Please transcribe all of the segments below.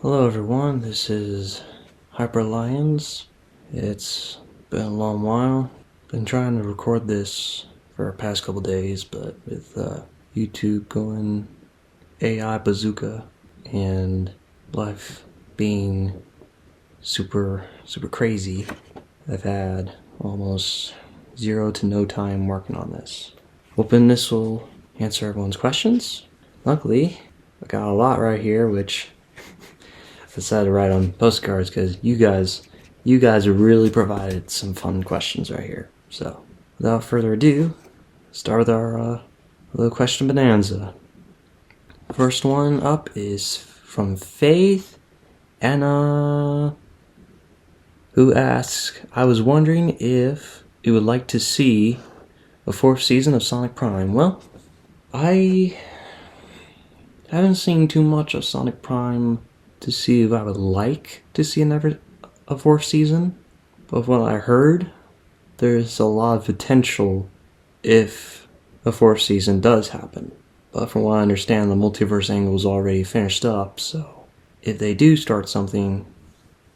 Hello everyone, this is Lyons. It's been a long while. Been trying to record this for the past couple days, but with YouTube going AI bazooka and life being super crazy, I've had almost zero to no time working on this. Hoping this will answer everyone's questions. Luckily, I got a lot right here, which I decided to write on postcards because you guys really provided some fun questions right here. So, without further ado, start with our little question bonanza. First one up is from Faith Anna, who asks, I was wondering if you would like to see a 4th season of Sonic Prime. Well, I haven't seen too much of Sonic Prime to see if I would like to see a 4th season, but from what I heard, there's a lot of potential if a 4th season does happen. But from what I understand, the multiverse angle is already finished up, so if they do start something,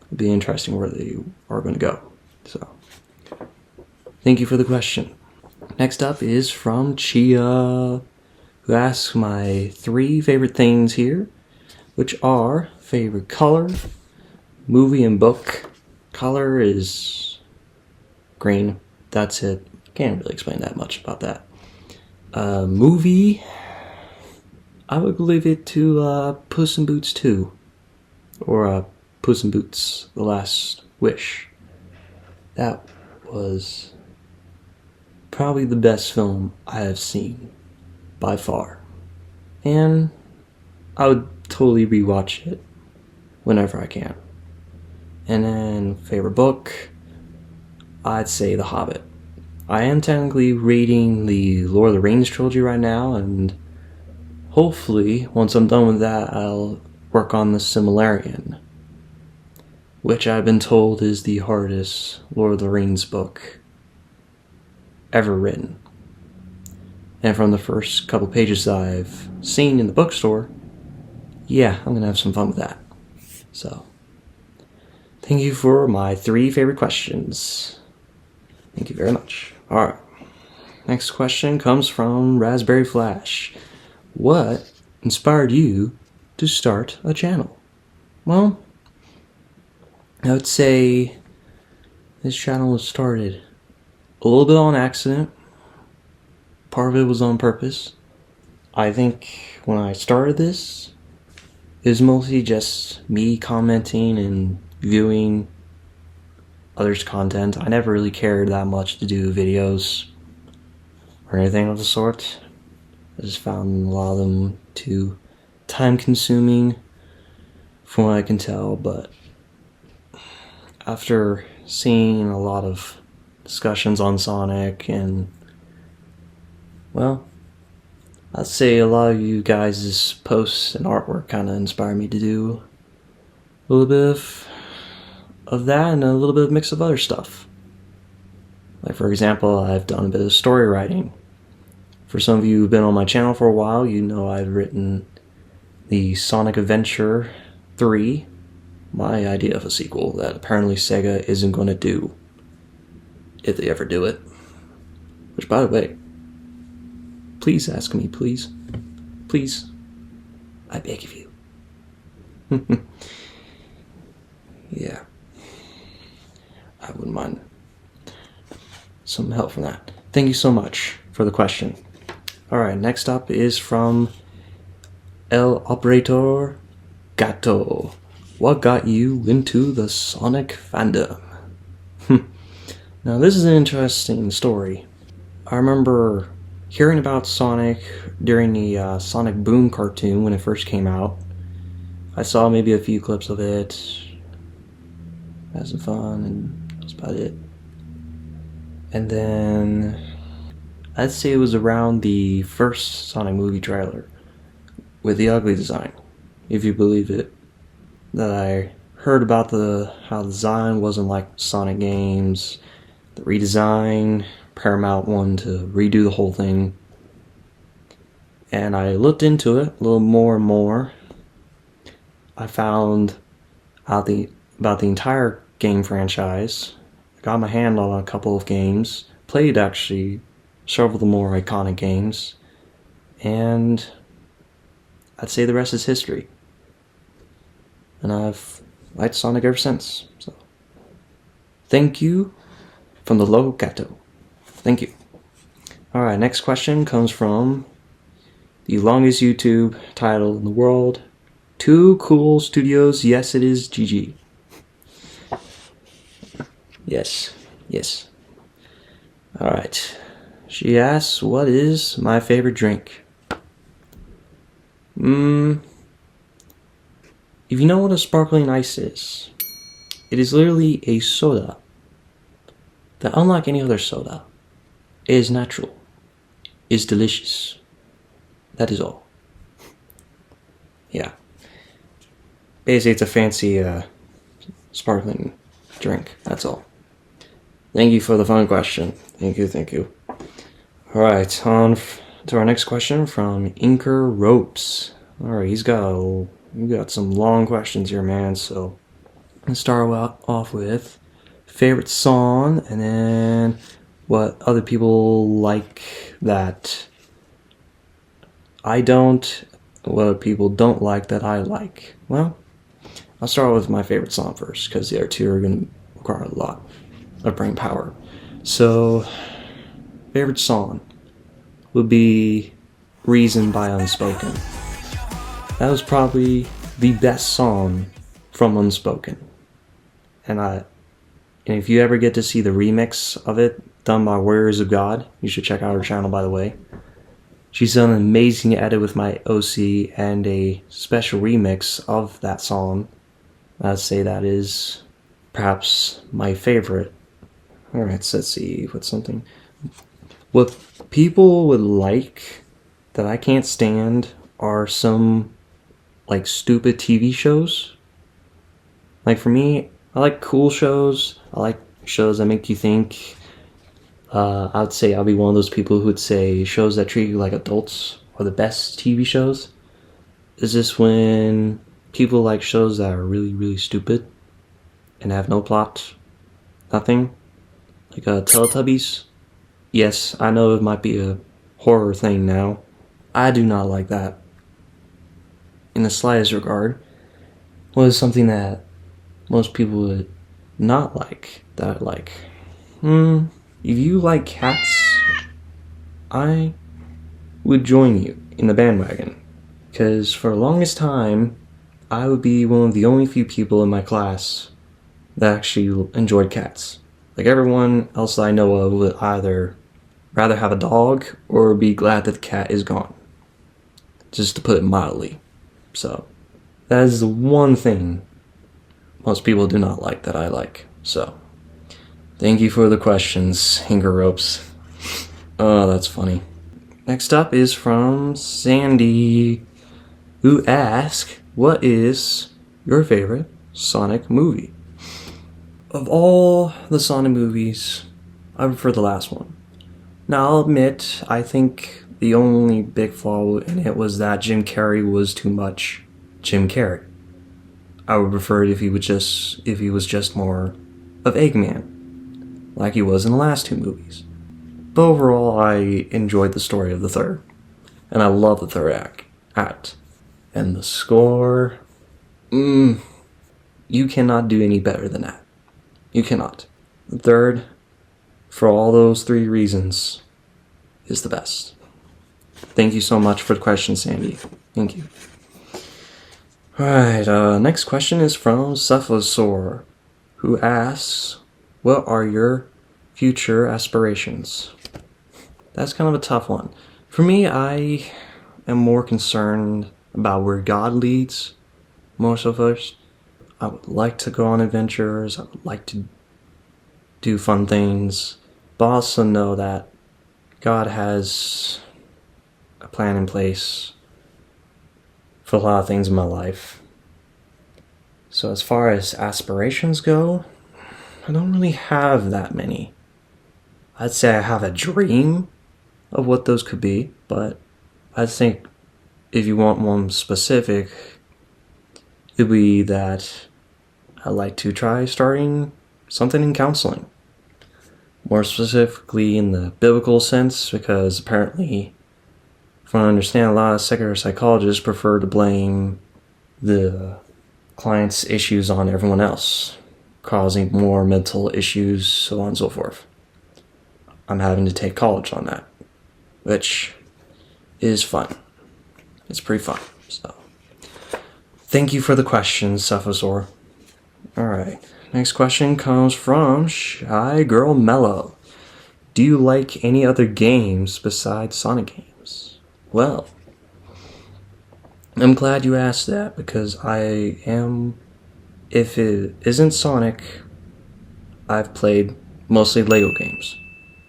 it'd be interesting where they are going to go. So, thank you for the question. Next up is from Chia, who asks my 3 favorite things here, which are favorite color, movie, and book. Color is green. That's it. Can't really explain that much about that. Movie, I would leave it to Puss in Boots 2, or Puss in Boots: The Last Wish. That was probably the best film I have seen, by far. And I would totally rewatch it whenever I can. And then, favorite book, I'd say The Hobbit. I am technically reading the Lord of the Rings trilogy right now, and hopefully, once I'm done with that, I'll work on the Silmarillion, which I've been told is the hardest Lord of the Rings book ever written. And from the first couple pages I've seen in the bookstore, yeah, I'm gonna have some fun with that. So, thank you for my 3 favorite questions. Thank you very much. Alright, next question comes from Raspberry Flash. What inspired you to start a channel? Well, I would say this channel was started a little bit on accident. Part of it was on purpose. I think when I started this, it was mostly just me commenting and viewing others' content. I never really cared that much to do videos or anything of the sort. I just found a lot of them too time-consuming from what I can tell, but after seeing a lot of discussions on Sonic and, well, I'd say a lot of you guys' posts and artwork kind of inspired me to do a little bit of that and a little bit of mix of other stuff. Like, for example, I've done a bit of story writing. For some of you who've been on my channel for a while, you know I've written the Sonic Adventure 3, my idea of a sequel that apparently Sega isn't going to do, if they ever do it. Which, by the way, please ask me, please. Please. I beg of you. Yeah. I wouldn't mind some help from that. Thank you so much for the question. Alright, next up is from El Operator Gato. What got you into the Sonic fandom? Now, this is an interesting story. I remember hearing about Sonic during the Sonic Boom cartoon when it first came out. I saw maybe a few clips of it, had some fun, and that was about it. And then I'd say it was around the first Sonic movie trailer with the ugly design, if you believe it, that I heard about how the design wasn't like Sonic games, the redesign, Paramount wanted to redo the whole thing. And I looked into it a little more and more. I found about the entire game franchise. I got my hand on a couple of games, played actually several of the more iconic games, and I'd say the rest is history. And I've liked Sonic ever since. So, thank you from the local Gato. Thank you. Alright, next question comes from the longest YouTube title in the world. Too Cool Studios, yes it is GG. Yes. Alright. She asks, what is my favorite drink? If you know what a sparkling ice is, it is literally a soda that, unlike any other soda, is natural, is delicious. That is all. Yeah. Basically, it's a fancy sparkling drink. That's all. Thank you for the fun question. Thank you. Alright, on to our next question from Inker Ropes. Alright, you got some long questions here, man, so let's start off with favorite song, and then what other people like that I don't, what other people don't like that I like. Well, I'll start with my favorite song first, because the other two are going to require a lot of brain power. So, favorite song would be Reason by Unspoken. That was probably the best song from Unspoken. And if you ever get to see the remix of it done by Warriors of God, you should check out her channel, by the way. She's done an amazing edit with my OC and a special remix of that song. I'd say that is perhaps my favorite. Alright, so let's see, what people would like that I can't stand are some like stupid TV shows. Like for me, I like cool shows. I like shows that make you think. I would say I'll be one of those people who would say shows that treat you like adults are the best TV shows. Is this when people like shows that are really, really stupid and have no plot? Nothing? Like Teletubbies? Yes, I know it might be a horror thing now. I do not like that in the slightest regard. What is something that most people would not like that I like? If you like cats, I would join you in the bandwagon. Because for the longest time, I would be one of the only few people in my class that actually enjoyed cats. Like everyone else that I know of would either rather have a dog or be glad that the cat is gone. Just to put it mildly. So, that is the one thing most people do not like that I like. So, thank you for the questions, Hinger Ropes. Oh, that's funny. Next up is from Sandy, who asks, what is your favorite Sonic movie? Of all the Sonic movies, I prefer the last one. Now, I'll admit, I think the only big flaw in it was that Jim Carrey was too much Jim Carrey. I would prefer it if he was just more of Eggman, like he was in the last two movies. But overall, I enjoyed the story of the third, and I love the third act. And the score, you cannot do any better than that. You cannot. The third, for all those three reasons, is the best. Thank you so much for the question, Sandy. Thank you. Alright, next question is from Cephalosaur, who asks, what are your future aspirations? That's kind of a tough one. For me, I am more concerned about where God leads, more so first. I would like to go on adventures, I would like to do fun things, but also know that God has a plan in place for a lot of things in my life. So as far as aspirations go, I don't really have that many. I'd say I have a dream of what those could be, but I think if you want one specific, it'd be that I'd like to try starting something in counseling. More specifically in the biblical sense, because apparently, from what I understand, a lot of secular psychologists prefer to blame the client's issues on everyone else, causing more mental issues, so on and so forth. I'm having to take college on that, which is fun. It's pretty fun, so. Thank you for the question, Cephasor. Alright, next question comes from Shy Girl Mellow. Do you like any other games besides Sonic games? Well, I'm glad you asked that, because if it isn't Sonic, I've played mostly Lego games.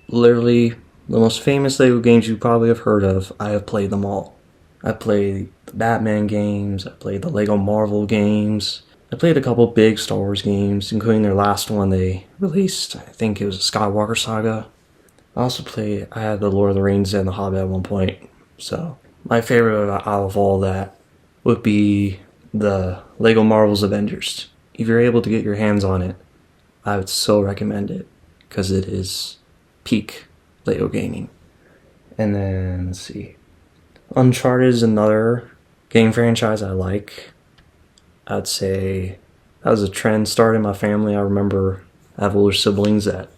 Literally, the most famous Lego games you probably have heard of, I have played them all. I played the Batman games, I played the Lego Marvel games, I played a couple big Star Wars games, including their last one they released. I think it was a Skywalker Saga. I had the Lord of the Rings and the Hobbit at one point. So, my favorite out of all that would be the Lego Marvel's Avengers. If you're able to get your hands on it, I would so recommend it, because it is peak Lego gaming. And then, let's see. Uncharted is another game franchise I like. I'd say that was a trend started in my family. I remember I have older siblings that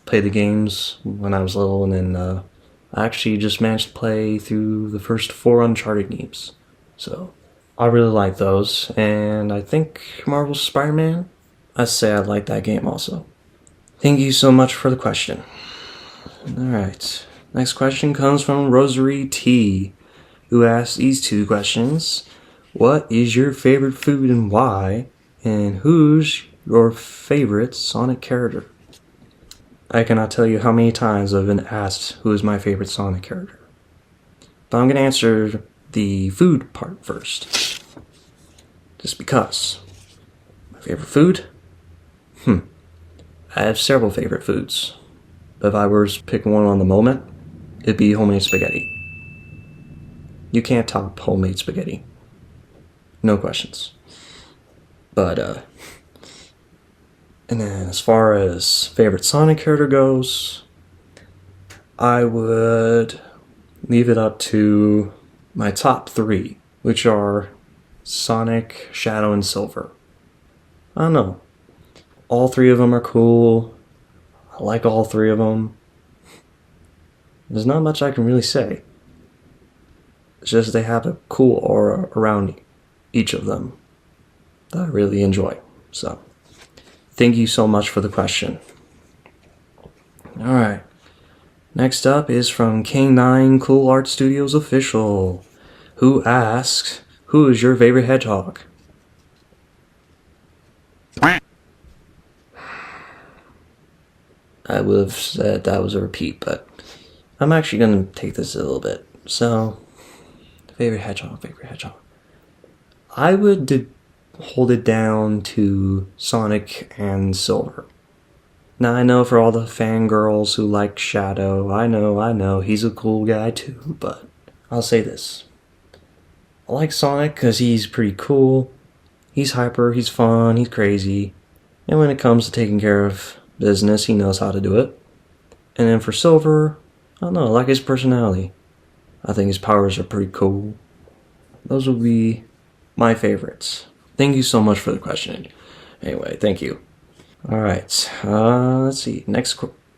played the games when I was little, and then I actually just managed to play through the first 4 Uncharted games. So I really like those, and I think Marvel's Spider-Man, I'd say I like that game also. Thank you so much for the question. Alright, next question comes from Rosary T, who asked these 2 questions. What is your favorite food and why? And who's your favorite Sonic character? I cannot tell you how many times I've been asked who is my favorite Sonic character. But I'm going to answer the food part first. Just because. My favorite food? I have several favorite foods. But if I were to pick one on the moment, it'd be homemade spaghetti. You can't top homemade spaghetti. No questions. But, and then as far as favorite Sonic character goes, I would leave it up to my top 3, which are Sonic, Shadow, and Silver. I don't know. All 3 of them are cool. I like all 3 of them. There's not much I can really say. It's just they have a cool aura around each of them that I really enjoy. So, thank you so much for the question. Alright. Next up is from King9 Cool Art Studios Official, who asks, who is your favorite hedgehog? I would have said that was a repeat, but I'm actually going to take this a little bit. So, favorite hedgehog. I would hold it down to Sonic and Silver. Now, I know for all the fangirls who like Shadow, I know, he's a cool guy too, but I'll say this. I like Sonic because he's pretty cool, he's hyper, he's fun, he's crazy, and when it comes to taking care of business, he knows how to do it. And then for Silver, I don't know, I like his personality. I think his powers are pretty cool. Those would be my favorites. Thank you so much for the question. Anyway, thank you. Alright, let's see. Next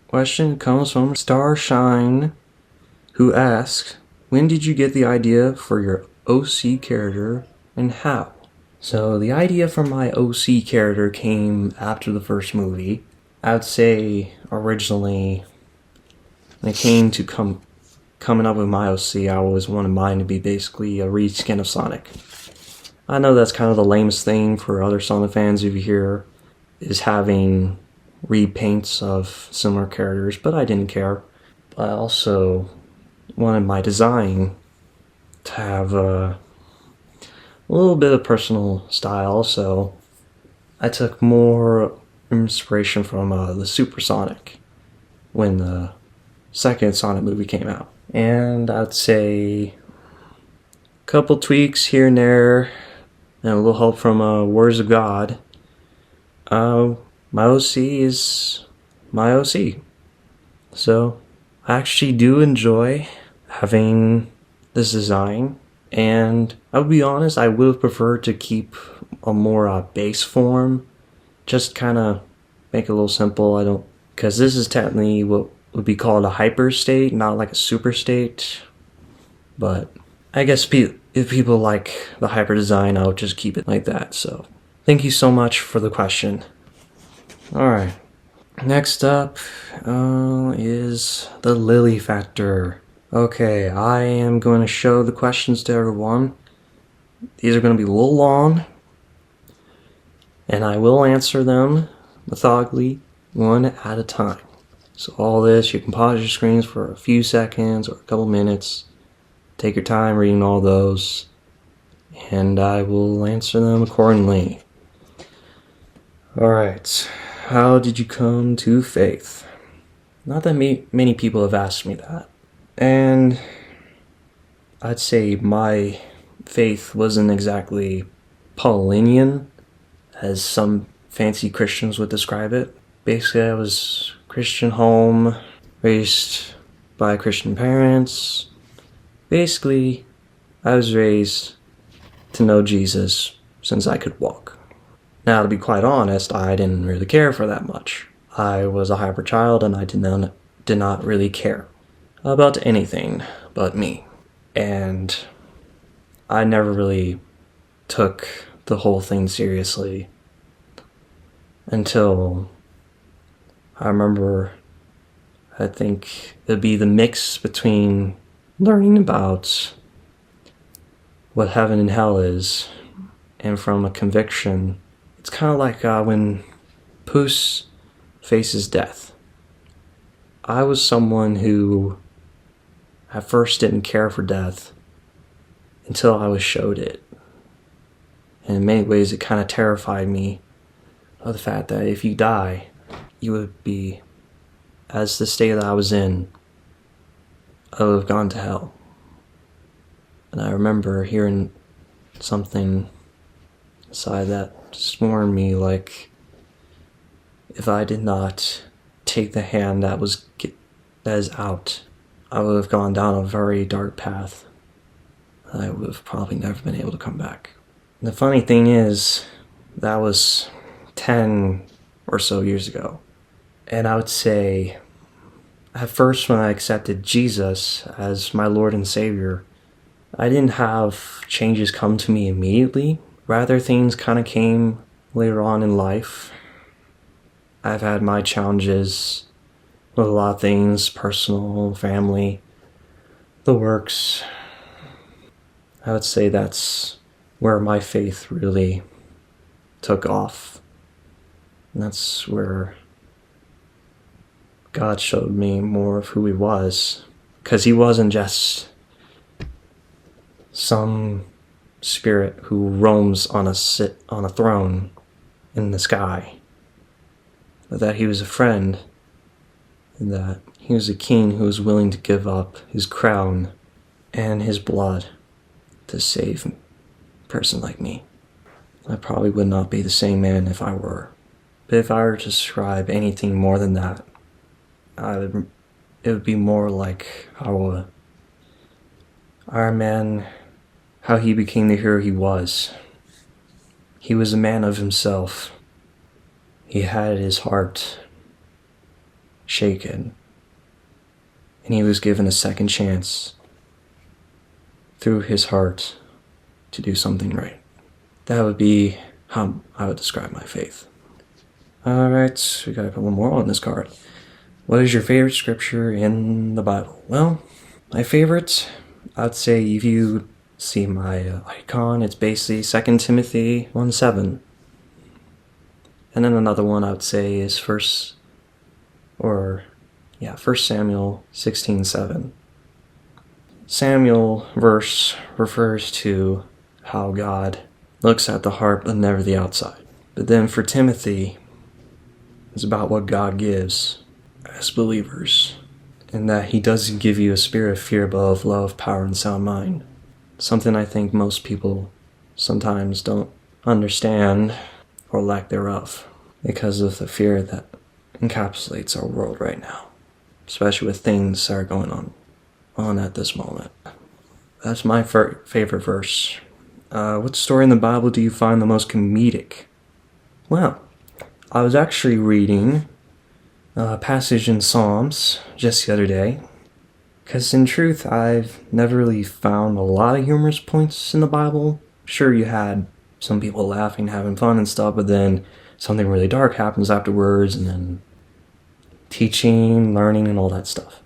question comes from Starshine, who asks, when did you get the idea for your OC character and how? So the idea for my OC character came after the first movie. I'd say originally, when it came to coming up with my OC, I always wanted mine to be basically a reskin of Sonic. I know that's kind of the lamest thing for other Sonic fans over here, is having repaints of similar characters, but I didn't care. I also wanted my design to have a little bit of personal style, so I took more inspiration from the Supersonic when the second Sonic movie came out. And I'd say a couple tweaks here and there, and a little help from Words of God, My OC is my OC. So I actually do enjoy having this design, and I would be honest, I would have preferred to keep a more base form, just kind of make it a little simple. Because this is technically what would be called a hyper state, not like a super state. But I guess if people like the hyper design, I'll just keep it like that. So thank you so much for the question. Alright, next up is the Lily factor. Okay, I am going to show the questions to everyone. These are going to be a little long, and I will answer them methodically, one at a time. So all this, you can pause your screens for a few seconds or a couple minutes. Take your time reading all those, and I will answer them accordingly. Alright, how did you come to faith? Not that many people have asked me that. And I'd say my faith wasn't exactly Paulinian, as some fancy Christians would describe it. Basically, I was Christian home, raised by Christian parents. Basically, I was raised to know Jesus since I could walk. Now, to be quite honest, I didn't really care for that much. I was a hyper child, and I did not really care about anything but me. And I never really took the whole thing seriously until I remember, I think it'd be the mix between learning about what heaven and hell is and from a conviction. It's kind of like when Puss faces death. I was someone who at first didn't care for death until I was showed it. And in many ways it kind of terrified me of the fact that if you die, you would be, as the state that I was in, I would have gone to hell. And I remember hearing something inside that just warned me, like, if I did not take the hand that is out, I would have gone down a very dark path. I would have probably never been able to come back. And the funny thing is, that was 10 or so years ago. And I would say, at first when I accepted Jesus as my Lord and Savior, I didn't have changes come to me immediately. Rather, things kind of came later on in life. I've had my challenges with a lot of things, personal, family, the works. I would say that's where my faith really took off. And that's where God showed me more of who He was. Because He wasn't just some spirit who roams on a throne in the sky. But that He was a friend, and that He was a king who was willing to give up His crown and His blood to save a person like me. I probably would not be the same man if I were. But if I were to describe anything more than that, it would be more like how Iron Man, how he became the hero he was. He was a man of himself. He had his heart shaken, and he was given a second chance through his heart to do something right. That would be how I would describe my faith. Alright, we got a couple more on this card. What is your favorite scripture in the Bible? Well, my favorite, I'd say if you see my icon, it's basically 2 Timothy 1:7. And then another one I would say is 1 Samuel 16:7. Samuel verse refers to how God looks at the heart but never the outside. But then for Timothy, it's about what God gives as believers, and that He doesn't give you a spirit of fear but of love, power, and sound mind. Something I think most people sometimes don't understand or lack thereof. because of the fear that encapsulates our world right now, especially with things that are going on at this moment. That's my favorite verse. What story in the Bible do you find the most comedic? Well, I was actually reading a passage in Psalms just the other day, because in truth, I've never really found a lot of humorous points in the Bible. Sure, you had some people laughing, having fun and stuff, but then something really dark happens afterwards, and then teaching, learning, and all that stuff.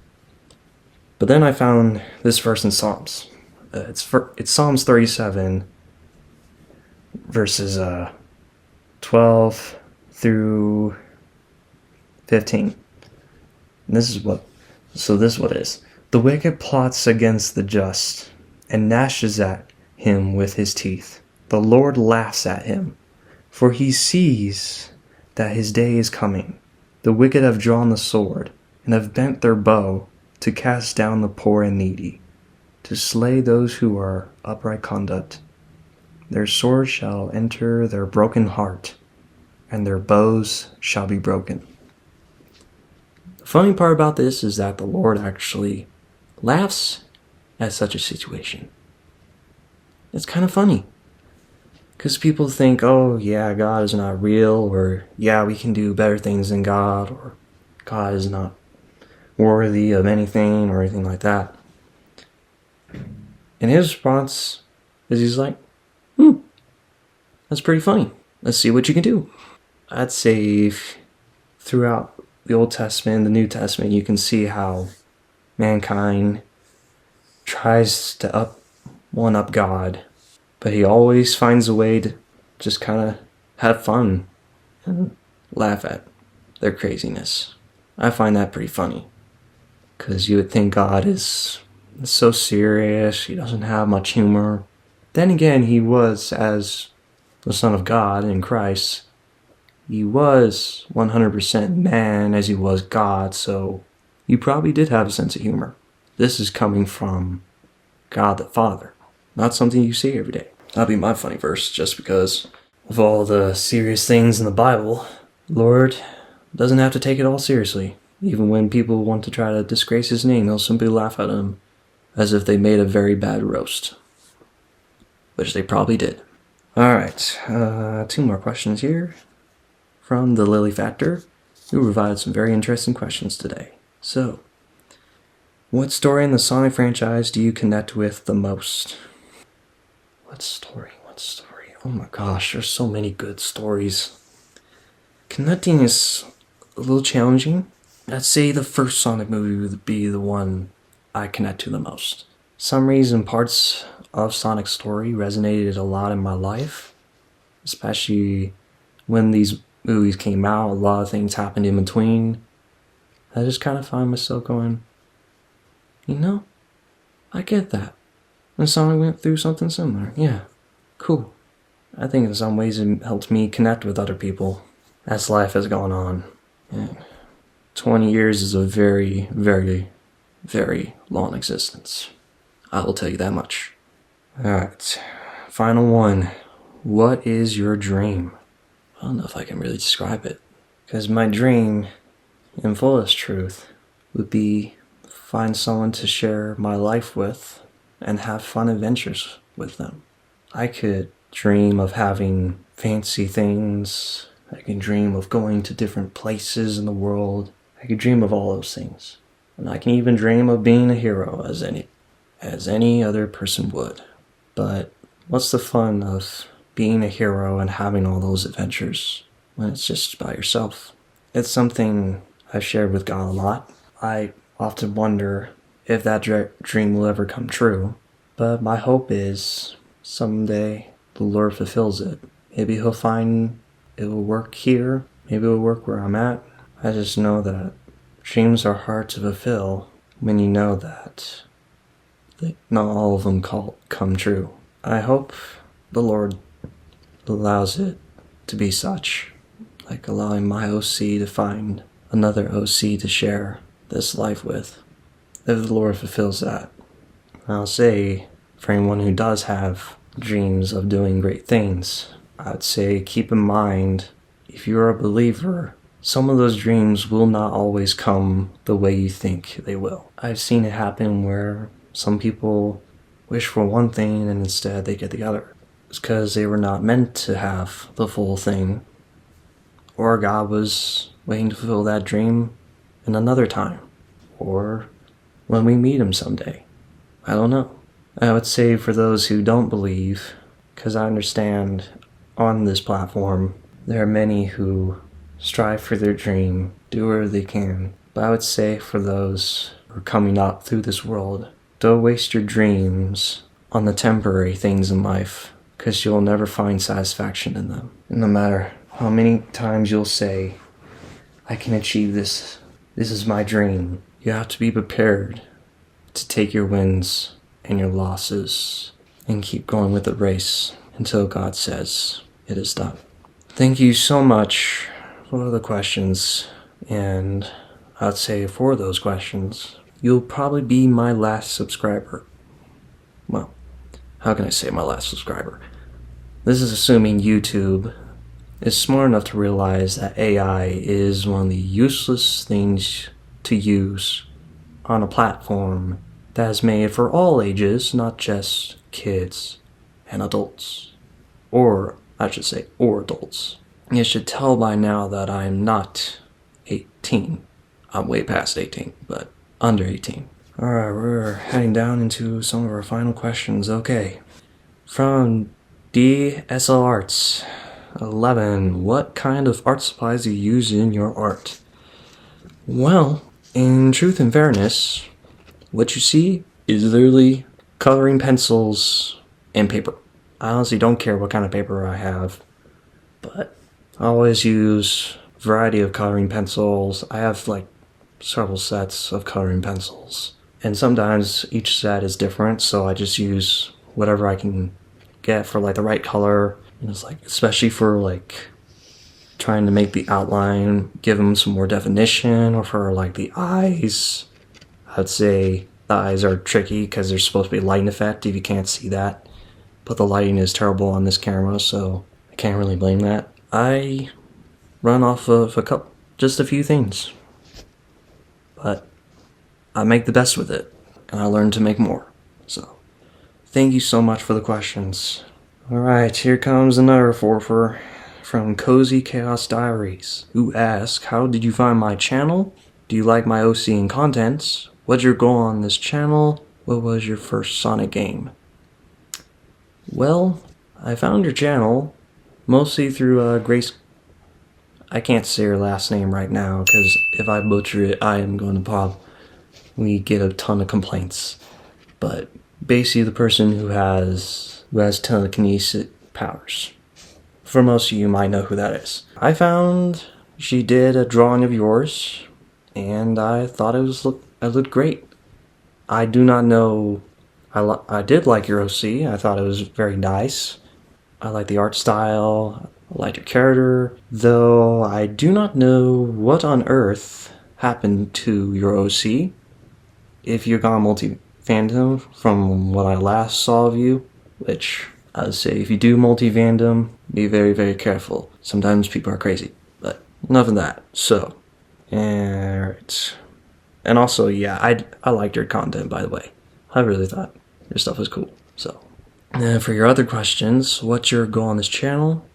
But then I found this verse in Psalms. It's Psalms 37, verses 12 through 15. And this is what it is. The wicked plots against the just and gnashes at him with his teeth. The Lord laughs at him, for he sees that his day is coming. The wicked have drawn the sword and have bent their bow to cast down the poor and needy, to slay those who are upright conduct. Their sword shall enter their broken heart, and their bows shall be broken. The funny part about this is that the Lord actually laughs at such a situation. It's kind of funny, because people think, oh yeah, God is not real, or yeah, we can do better things than God, or God is not worthy of anything, or anything like that. And his response is he's like, that's pretty funny. Let's see what you can do. I'd say throughout the Old Testament and the New Testament, you can see how mankind tries to one-up God, but he always finds a way to just kind of have fun and laugh at their craziness. I find that pretty funny, because you would think God is so serious, he doesn't have much humor. Then again, he was, as the Son of God in Christ, he was 100% man as he was God, so he probably did have a sense of humor. This is coming from God the Father, not something you see every day. That'll be my funny verse, just because of all the serious things in the Bible. Lord doesn't have to take it all seriously. Even when people want to try to disgrace his name, they'll simply laugh at him as if they made a very bad roast, which they probably did. Alright, 2 more questions here from the Lily Factor, who provided some very interesting questions today. So, what story in the Sonic franchise do you connect with the most? What story? Oh my gosh, there's so many good stories. Connecting is a little challenging. I'd say the first Sonic movie would be the one I connect to the most. Some reason parts of Sonic's story resonated a lot in my life, especially when these movies came out. A lot of things happened in between. I just kind of find myself going, I get that. And Sonic went through something similar. Yeah, cool. I think in some ways it helped me connect with other people as life has gone on. And 20 years is a very, very, very long existence. I will tell you that much. Alright, final one. What is your dream? I don't know if I can really describe it, because my dream, in fullest truth, would be find someone to share my life with and have fun adventures with them. I could dream of having fancy things. I can dream of going to different places in the world. I could dream of all those things. And I can even dream of being a hero as any other person would. But what's the fun of being a hero and having all those adventures when it's just by yourself? It's something I've shared with God a lot. I often wonder if that dream will ever come true. But my hope is someday the Lord fulfills it. Maybe he'll find it will work here. Maybe it will work where I'm at. I just know that dreams are hard to fulfill when you know that not all of them come true. I hope the Lord allows it to be such, like allowing my OC to find another OC to share this life with. If the Lord fulfills that, I'll say, for anyone who does have dreams of doing great things, I'd say keep in mind, if you're a believer, some of those dreams will not always come the way you think they will. I've seen it happen where some people wish for one thing and instead they get the other. It's because they were not meant to have the full thing, or God was waiting to fulfill that dream in another time, or when we meet Him someday. I don't know. I would say for those who don't believe, because I understand on this platform there are many who strive for their dream, do whatever they can, but I would say for those who are coming up through this world, don't waste your dreams on the temporary things in life, because you'll never find satisfaction in them. And no matter how many times you'll say, I can achieve this, this is my dream, you have to be prepared to take your wins and your losses and keep going with the race until God says it is done. Thank you so much for the questions, and I'd say for those questions, you'll probably be my last subscriber. Well, how can I say my last subscriber? This is assuming YouTube is smart enough to realize that AI is one of the useless things to use on a platform that is made for all ages, not just kids and adults. Or, I should say, or adults. You should tell by now that I'm not 18. I'm way past 18, but under 18. Alright, we're heading down into some of our final questions. Okay. From DSL Arts 11. What kind of art supplies do you use in your art? Well, in truth and fairness, what you see is literally coloring pencils and paper. I honestly don't care what kind of paper I have, but I always use a variety of coloring pencils. I have like several sets of coloring pencils, and sometimes each set is different, so I just use whatever I can get for like the right color. And it's like, especially for like trying to make the outline, give them some more definition, or for like the eyes, I'd say the eyes are tricky because there's supposed to be a lighting effect if you can't see that, but the lighting is terrible on this camera, so I can't really blame that. I run off of just a few things, but I make the best with it, and I learn to make more. So thank you so much for the questions. Alright, here comes another forfer from Cozy Chaos Diaries, who asks, how did you find my channel? Do you like my OC and contents? What's your goal on this channel? What was your first Sonic game? Well, I found your channel mostly through Grace. I can't say her last name right now because if I butcher it, I am going to probably get a ton of complaints. But basically, the person who has telekinesis powers. For most of you might know who that is. I found she did a drawing of yours, and I thought it looked great. I do not know. I did like your OC. I thought it was very nice. I like the art style. I liked your character. Though I do not know what on earth happened to your OC. If you're gone multi-fandom from what I last saw of you, which I would say if you do multi-fandom, be very, very careful. Sometimes people are crazy. But enough of that. So, alright. And also, yeah, I liked your content, by the way. I really thought your stuff was cool. So, and for your other questions, what's your goal on this channel?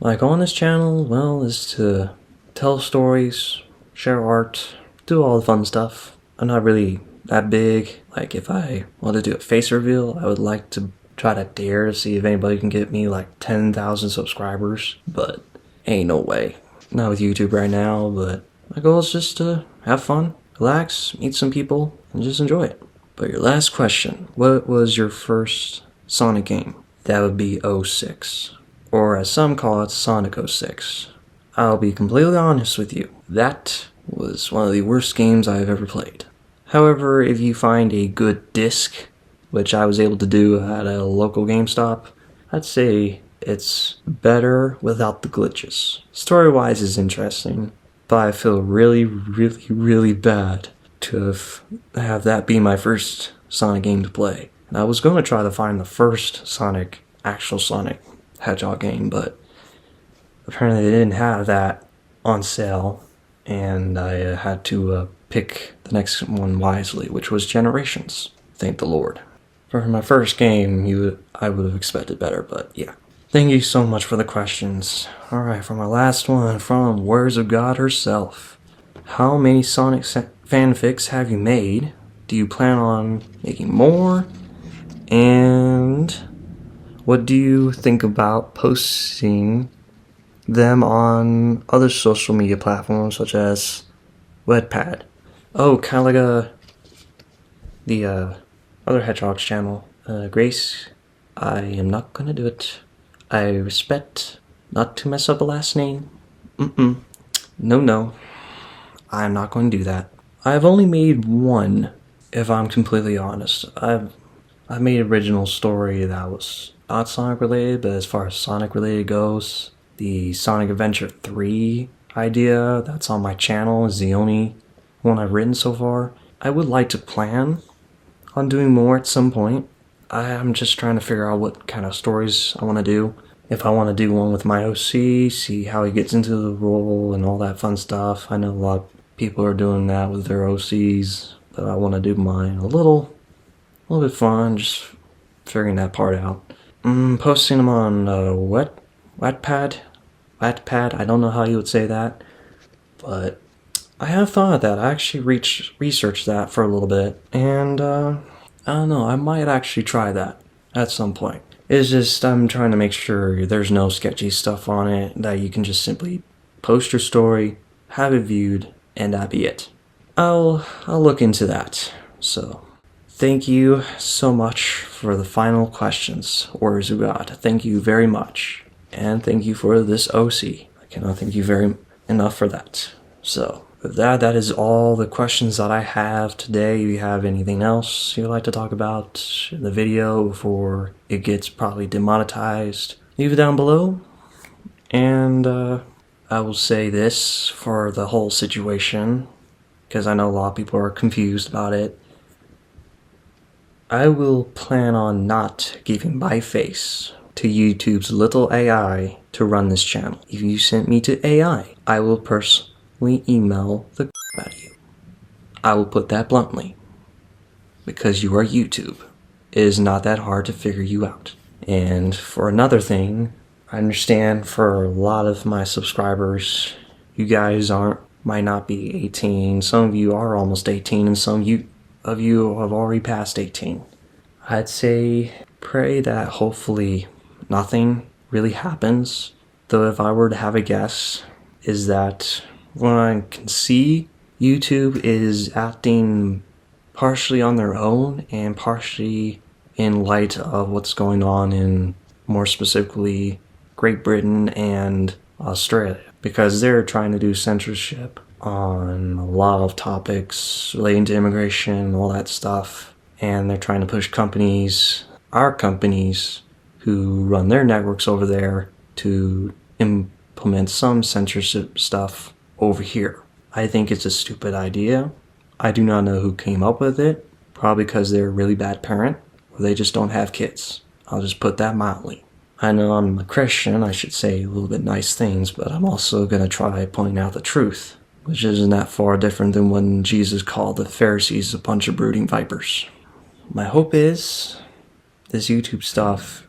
My goal on this channel, well, is to tell stories, share art, do all the fun stuff. I'm not really that big. Like, if I want to do a face reveal, I would like to try to dare to see if anybody can get me like 10,000 subscribers. But ain't no way. Not with YouTube right now, but my goal is just to have fun, relax, meet some people, and just enjoy it. But your last question, what was your first Sonic game? That would be 06. Or as some call it, Sonic 06. I'll be completely honest with you. That was one of the worst games I have ever played. However, if you find a good disc, which I was able to do at a local GameStop, I'd say it's better without the glitches. Story-wise is interesting, but I feel really, really, really bad to have that be my first Sonic game to play. And I was going to try to find the first actual Sonic Hedgehog game, but apparently they didn't have that on sale, and I had to pick the next one wisely, which was Generations. Thank the Lord. For my first game, I would have expected better, but yeah. Thank you so much for the questions. Alright, for my last one, from Words of God herself. How many Sonic fanfics have you made? Do you plan on making more? And what do you think about posting them on other social media platforms such as Wattpad? Oh, kind of like the other Hedgehog's channel. Grace, I am not gonna do it. I respect not to mess up a last name. No. I'm not going to do that. I've only made one, if I'm completely honest. I've made an original story that was not Sonic related, but as far as Sonic related goes, the Sonic Adventure 3 idea that's on my channel is the only one I've written so far. I would like to plan on doing more at some point. I'm just trying to figure out what kind of stories I want to do. If I want to do one with my OC, see how he gets into the role and all that fun stuff. I know a lot of people are doing that with their OCs, but I want to do mine a little bit fun, just figuring that part out. Posting them on Wattpad. I don't know how you would say that, but I have thought of that. I actually researched that for a little bit, and I don't know, I might actually try that at some point. It's just I'm trying to make sure there's no sketchy stuff on it, that you can just simply post your story, have it viewed, and that be it. I'll look into that. So, thank you so much for the final questions, Words of God. Thank you very much. And thank you for this OC. I cannot thank you very enough for that. So, with that is all the questions that I have today. If you have anything else you'd like to talk about in the video before it gets probably demonetized, leave it down below. And I will say this for the whole situation, because I know a lot of people are confused about it. I will plan on not giving my face to YouTube's little AI to run this channel. If you sent me to AI, I will personally email the out of you. I will put that bluntly. Because you are YouTube. It is not that hard to figure you out. And for another thing, I understand for a lot of my subscribers, you guys might not be 18. Some of you are almost 18, and some of you have already passed 18. I'd say pray that hopefully nothing really happens. Though if I were to have a guess, is that what I can see, YouTube is acting partially on their own and partially in light of what's going on in, more specifically, Great Britain and Australia, because they're trying to do censorship on a lot of topics relating to immigration, all that stuff, and they're trying to push our companies who run their networks over there, to implement some censorship stuff over here. I think it's a stupid idea. I do not know who came up with it, probably because they're a really bad parent, or they just don't have kids. I'll just put that mildly. I know I'm a Christian, I should say a little bit nice things, but I'm also going to try pointing out the truth, which isn't that far different than when Jesus called the Pharisees a bunch of brooding vipers. My hope is this YouTube stuff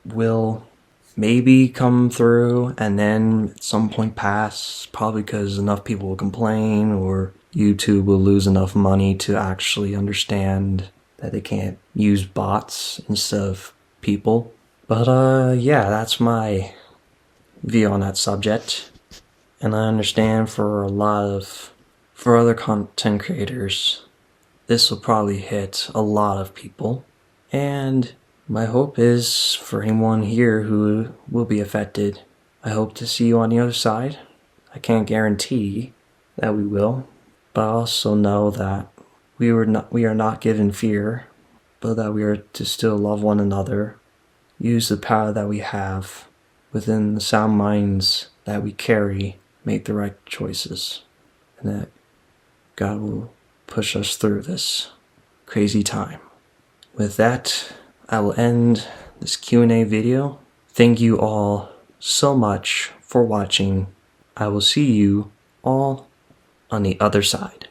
will maybe come through and then at some point pass, probably because enough people will complain, or YouTube will lose enough money to actually understand that they can't use bots instead of people. But yeah, that's my view on that subject. And I understand for other content creators, this will probably hit a lot of people. And my hope is for anyone here who will be affected, I hope to see you on the other side. I can't guarantee that we will, but I also know that we are not given fear, but that we are to still love one another, use the power that we have within the sound minds that we carry, make the right choices, and that God will push us through this crazy time. With that, I will end this Q&A video. Thank you all so much for watching. I will see you all on the other side.